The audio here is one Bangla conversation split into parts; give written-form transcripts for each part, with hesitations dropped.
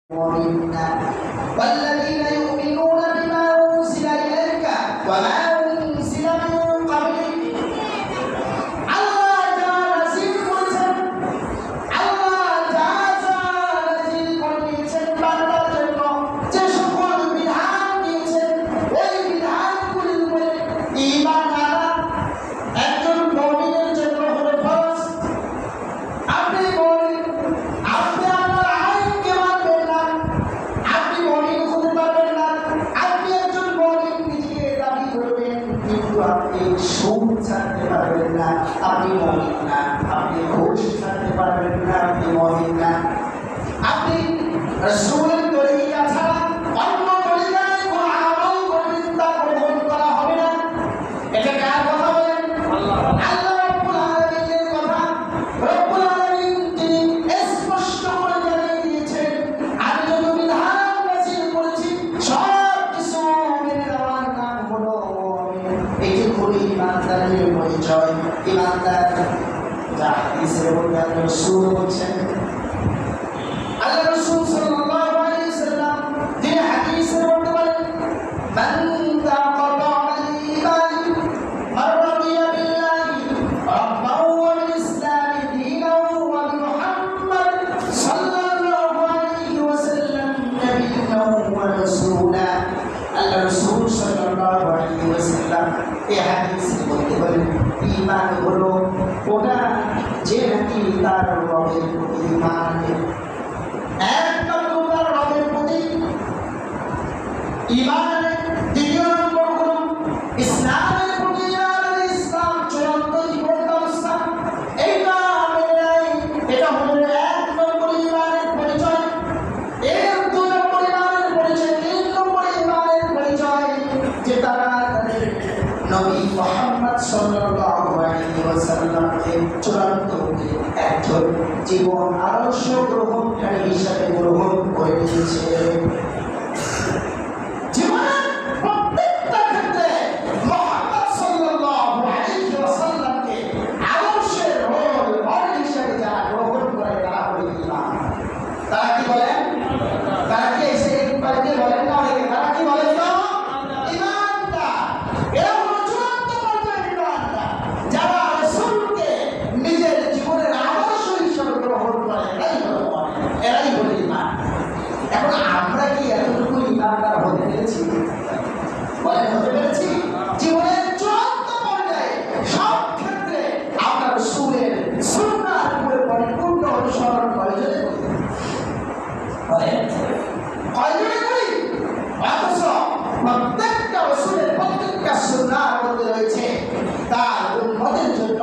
والذين يؤمنون بما أنزل إليك وما أنزل من قبلك আল্লাহ যা নাযিল করেছেন বান্দার জন্য যে সকল বিধান দিয়েছেন ওই বিধানগুলির উপরে ঈমান আনা একজন মুমিনের জন্য হলো ফরজ। আপনি মুমিন, আপনি আপনার আইনকে মানবেন না, আপনি মুমিন হতে পারবেন না। আপনি একজন মুমিন নিজেকে দাবি করবেন, কিন্তু আপনি সুদ ছাড়তে পারবেন না, আপনি মুমিন না। আপনি ঘুষ ছাড়তে পারবেন না, আপনি মুমিন না। আপনি রাসূলের তরিকা ছাড়া অন্য তরিকায় কোনো আমল করবেন, তা গ্রহণ করা হবে না। এটা কার কথা বলেন? আল্লাহ রাব্বুল আলামিনের কথা। রব্বুল আলামিন তিনি স্পষ্ট করে জানিয়ে দিয়েছেন, আমি যত বিধান নাযিল করেছি সব কিছু মেনে নেওয়ার নাম হলো মুমিন। এটি হলো ঈমানদারের পরিচয়। ঈমানদার যা হাদিসের মধ্যে রাসূল বলছেন, আল্লাহ রাসূল সাল্লাল্লাহু আলাইহি ওয়াসাল্লাম তিনি হাদিসের মধ্যে বলেন, মান তাকাতা আল-ঈমান মান রাদিয়া বিল্লাহি রাব্বান ওয়া বিল ইসলামি দীনান ওয়া বি মুহাম্মদ সাল্লাল্লাহু আলাইহি ওয়াসাল্লাম নাবিয়্যান ওয়া রাসূলা। আল্লাহ রাসূল সাল্লাল্লাহু আলাইহি ওয়াসাল্লাম এই হাদিসের মধ্যে বলেন, ঈমান হলো ওটা যে নাকি তার রবের প্রতি ঈমান আনে। একমাত্র তার রবের প্রতি ঈমান আনে। দ্বিতীয় নম্বর হলো ইসলামের প্রতি ঈমান আনে। ইসলাম চূড়ান্ত জীবন ব্যবস্থা, এইটা মেনে নেয়। এটা হলো এক নম্বর ঈমানের পরিচয়। এর দুই নম্বর ঈমানের পরিচয়, তিন নম্বর ঈমানের পরিচয় যে তারা তাদের নবী মুহাম্মদ সাল্লাল্লাহু আলাইহি ওয়াসাল্লামকে চূড়ান্ত একজন জীবন আদর্শ গ্রহণকারী হিসাবে গ্রহণ করে নিয়েছে। জীবনের প্রত্যেকটা ক্ষেত্রে মুহাম্মদ সাল্লাল্লাহু আলাইহি ওয়াসাল্লামকে আদর্শের রোল মডেল হিসাবে যারা গ্রহণ করে তারা হলো ঈমান। তারা কি বলেন? তারা কি এসে বাড়িতে বলেন না অনেকে? তারা কি বলেন? না ঈমানদার। এরা হলো চূড়ান্ত পর্যায়ের ঈমানদার, যারা রাসূলকে নিজের জীবনের আদর্শ হিসাবে গ্রহণ করে, এরাই হলো ঈমান। এখন আমরা কি এতটুকু ঈমানদার হতে পেরেছি? বলেন, হতে পেরেছি? জীবনের চূড়ান্ত পর্যায়ে সব ক্ষেত্রে আমরা রাসূলের সুন্নাহর উপরে পরিপূর্ণ অনুসরণ কয়জনে করি? বলেন, কয়জনে করি? অথচ প্রত্যেকটা রাসূলের প্রত্যেকটা সুন্নাহর মধ্যে রয়েছে তার উম্মতের জন্য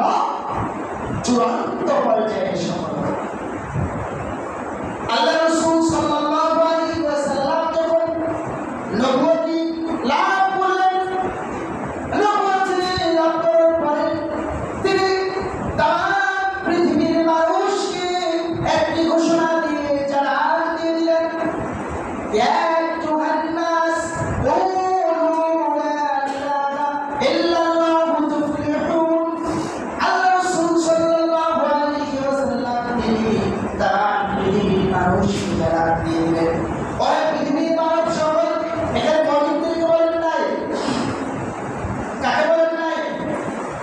চূড়ান্ত পর্যায়ে সফলতা। আল্লাহ রাসূল সাল্লাল্লাহু আলাইহি ওয়াসাল্লাম যখন নবুয়তি লাভ করলেন, নবুয়তি লাভ করার পরে তিনি তাম পৃথিবীর মানুষকে একটি ঘোষণা দিয়ে জানান দিয়ে দিলেন, ইয়া আইয়ুহান নাস কুলু লা ইলাহা ইল্লাল্লাহু তুফলিহুন। আল্লাহ রাসূল সাল্লাল্লাহু আলাইহি ওয়াসাল্লাম তিনি তাম পৃথিবীর মানুষকে জানান দিয়ে দিলেন। ওই পৃথিবীর মানব সকল, এখানে মুমিনদেরকে বলেন নাই, কাকে বলেন নাই?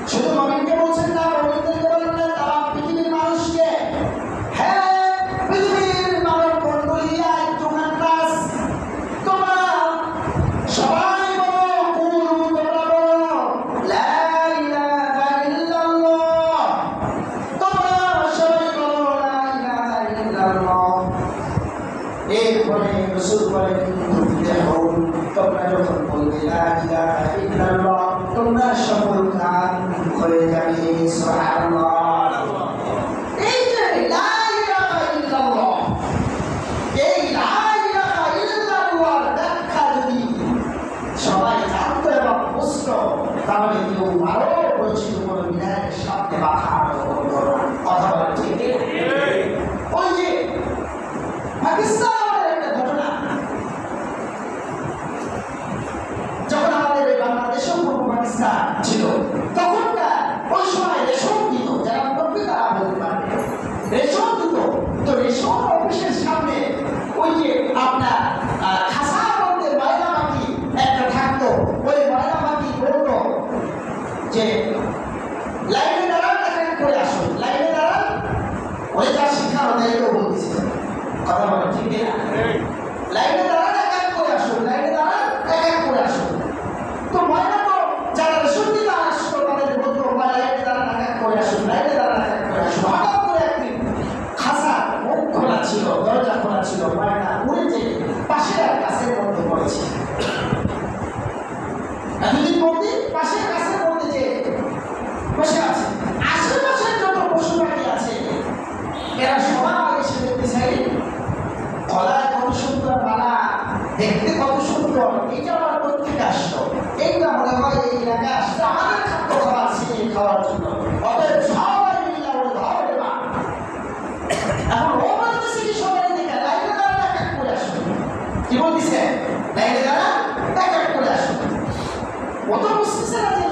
শুধু মুমিনকে বলছেন না, মুমিনদেরকে বলেন না, তারা পৃথিবীর মানুষকে। হ্যাঁ, পৃথিবীর মানব মণ্ডলী, ইয়া আইয়ুহান নাস, তোমরা সবাই বলো, কুলু, তোমরা বলো, লা ইলাহা ইল্লাল্লাহ, তোমরা সবাই বলো, লা ইলাহা ইল্লাল্লাহ। এরপরে রাসূল বলেন, তুফলিহুন, তোমরা যখন বলবে লা ইলাহা ইল্লাল্লাহ, তোমরা সফল কাম হয়ে যাবে। সুবহানাল্লাহ। এই যে লা ইলাহা ইল্লাল্লাহ, এই লা ইলাহা ইল্লাল্লাহর ব্যাখ্যা যদি সবাই জানতো এবং বুঝতো, তাহলে কেউ আরো পরিচিত কোনো বিধানের সাথে মাথা করতো না। কথা বলা ঠিক? ওই যে পাকিস্তানের একটা ঘটনা, যখন আমাদের বাংলাদেশেও আপনার খাসার মধ্যে ময়লা পাখি একটা থাকতো, ওই ময়লা পাখি বলতো যে লাইনে দাঁড়ান, এক করে আসুন, লাইনে দাঁড়ান। ওই যা শিক্ষা ওটাই তো বলছে, কথা বলো ঠিক না? লাইনে দাঁড়ান, এক করে আসুন, লাইনে দাঁড়ান, এক করে আসুন। তো ময়লা তো যারা সুবিধা আসতো তাদের বলতো লাইনে দাঁড়ান, এক করে আসুন, লাইনে দাঁড়ান, এক করে আসুন। হঠাৎ করে একদিন খাসা মুখ খোলা ছিল, দরজা খোলা ছিল, ময়লা উড়ে যে পাশের এক গাছের মধ্যে পড়েছে। এতদিন মধ্যে পাশের গাছের মধ্যে যে বসে আছে, আশেপাশের যত পশু পাখি আছে এরা সবাই এসে দেখতে চাই, গলায় কত সুন্দর মালা, দেখতে কত সুন্দর, এটা আমার প্রত্যেকে আসতো, এইটা মনে হয় এই এলাকায় আসতো আমাদের খাদ্য খাবার ছিনিয়ে খাওয়ার জন্য। অতএব সবাই মিলে ওরা ধরে না। এখন ও বলতেছে কি সবাই দেখে লাইনে দাঁড়ান, এক করে আসুন। কি বলতেছে? লাইনে দাঁড়ান, এক করে আসুন। ও তো বুঝতেছে না যে